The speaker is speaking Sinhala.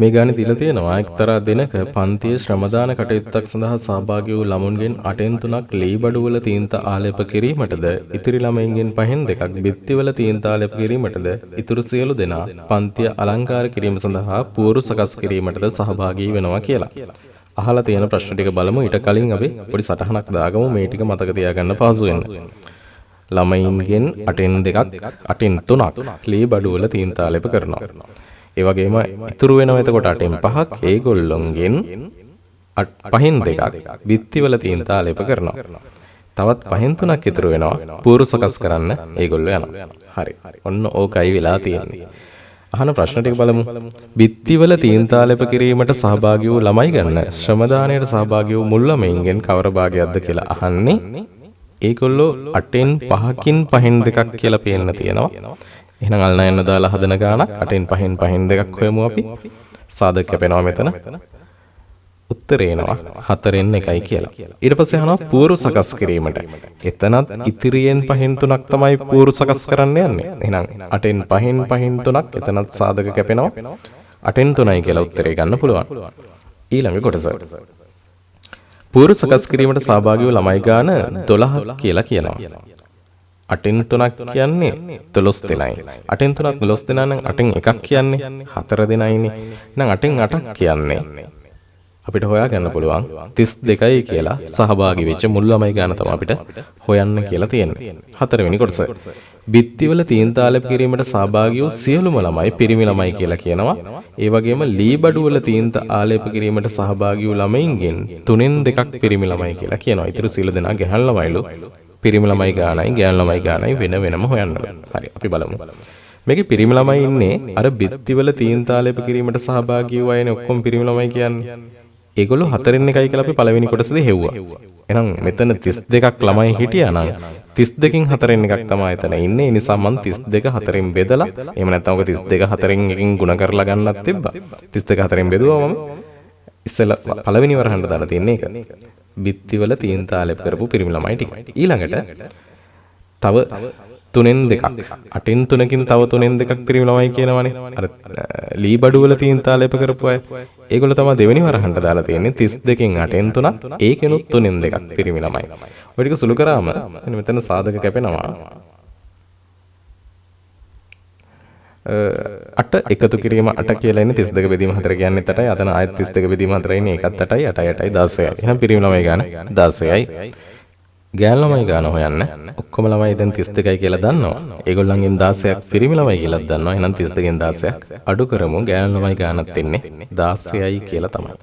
මේ ගානේ දීලා තියෙනවා එක්තරා දිනක පන්තියේ ශ්‍රමදාන කටයුත්තක් සඳහා සහභාගී වූ ළමුන්ගෙන් 8න් 3ක් ලී බඩුවල තීන්ත ආලේප කිරීමටද ඉතිරි ළමයින්ගෙන් 5න් 2ක් බිත්තිවල තීන්ත ආලේප කිරීමටද ඉතුරු සියලු දෙනා පන්තිය අලංකාර කිරීම සඳහා පුවරු සකස් කිරීමටද සහභාගී වෙනවා කියලා. අහලා තියෙන ප්‍රශ්න ටික බලමු. ඊට කලින් අපි පොඩි සටහනක් දාගමු මේ ටික මතක තියාගන්න පහසු වෙන්න. ළමයින්ගෙන් 8න් 2ක් 8න් 3ක් ලී බඩුවල තීන්ත ආලේප කරනවා. ඒ වගේම ඉතුරු වෙනවා එතකොට 8න් 5ක් ඒගොල්ලොන්ගෙන් 5න් 2ක් බිත්තිවල තීන්ත ආලේප කරනවා. තවත් 5න් 3ක් ඉතුරු වෙනවා පුවරු සකස් කරන්න ඒගොල්ලෝ යනවා. හරි. ඔන්න ඕකයි වෙලා තියෙන්නේ. අහන ප්‍රශ්න ටික බලමු. බිත්තිවල තීන්ත ආලේප කිරීමට සහභාගී වූ ළමයි ගන්න ශ්‍රමදානයට සහභාගී වූ මුල් ළමයින්ගෙන් කවර භාගයක්ද කියලා අහන්නේ. ඒගොල්ලෝ 8න් 5කින් 5න් 2ක් කියලා පේන්න තියෙනවා. එහෙනම් අල්න යන්න දාලා හදන ගානක් 8න් 5න් 5න් 2ක් හොයමු අපි. සාධක කැපෙනවා මෙතන. උත්තරේ එනවා 4න් 1යි කියලා. ඊට පස්සේ අහනවා පුවරු සකස් කිරීමට. එතනත් ඉතිරියෙන් 5න් 3ක් තමයි පුවරු සකස් කරන්න යන්නේ. එහෙනම් 8න් 5න් 5න් 3ක් එතනත් සාධක කැපෙනවා. 8න් 3යි කියලා උත්තරේ ගන්න පුළුවන්. ඊළඟ කොටස. පුවරු සකස් කිරීමට සහභාගී වූ ළමයි ගාන 12ක් කියලා කියනවා. 8න් 3ක් කියන්නේ 12 දෙනයි. 8න් 3ක් 12 දෙනා නම් 8න් 1ක් කියන්නේ 4 දෙනයිනේ. එහෙනම් 8න් 8ක් කියන්නේ අපිට හොයාගන්න පුළුවන් 32යි කියලා සහභාගී වෙච්ච මුල් ළමයි ගාන තමයි අපිට හොයන්න කියලා තියෙන්නේ. 4 වෙනි කොටස. බිත්තිවල තීන්ත ආලේප කිරීමට සහභාගී වූ සියලුම ළමයි පිරිමි ළමයි කියලා කියනවා. ඒ වගේම ලී බඩුවල තීන්ත ආලේප කිරීමට සහභාගී වූ ළමයින්ගෙන් 3න් 2ක් පිරිමි ළමයි කියලා කියනවා. ඊටු සියලු දෙනා ගැහැණු ළමයිලු. පිරිමි ළමයි ගානයි ගැහැණු ළමයි ගානයි වෙන වෙනම හොයන්න. හරි අපි බලමු. මේකේ පිරිමි ළමයි ඉන්නේ අර බිත්තිවල තීන්ත ආලේප කිරීමට සහභාගී වූ අයනේ ඔක්කොම පිරිමි ළමයි කියන්නේ. ඒගොල්ලෝ 4න් 1යි කියලා අපි පළවෙනි කොටසදී හෙව්වා. එහෙනම් මෙතන 32ක් ළමයි හිටියා නම් 32කින් 4න් 1ක් තමයි එතන ඉන්නේ. ඒ නිසා මම 32 4න් බෙදලා එහෙම නැත්නම් ඔක 32 4න් 1කින් ගුණ කරලා ගන්නත් තිබ්බා. 32 4න් බෙදුවා මම. ඉස්සෙල්ලා පළවෙනි වරහන්න දාලා තියන්නේ ඒක. බිත්තිවල තීන්ත ආලේප කරපු පිරිමි ළමයි ටික. ඊළඟට තව 3න් 2ක් 8න් 3කින් තව 3න් 2ක් පිරිමි ළමයි කියනවනේ. අර ලී බඩුවල තීන්ත ආලේප කරපු අය. ඒගොල්ලෝ තමයි දෙවෙනි වරහන්න දාලා තියෙන්නේ 32කින් 8න් 3ක්. ඒකෙනුත් 3න් 2ක් පිරිමි ළමයි. ඔය ටික සුළු කරාම මෙතන සාධක කැපෙනවා. 8 එකතු කිරීම 8 කියලා ඉන්නේ 32 බෙදීම 4 කියන්නේ 8යි. අතන ආයෙත් 32 බෙදීම 4 ඉන්නේ ඒකත් 8යි 8යි 8යි 16යි. එහෙනම් පිරිමි ළමයි ගාන 16යි. ගෑනු ළමයි ගාන හොයන්න. ඔක්කොම ළමයි දැන් 32යි කියලා දන්නවා. ඒගොල්ලන්ගෙන් 16ක් පිරිමි ළමයි කියලා දන්නවා. එහෙනම් 32න් 16ක් අඩු කරමු. ගෑනු ළමයි ගානත් ඉන්නේ 16යි කියලා තමයි.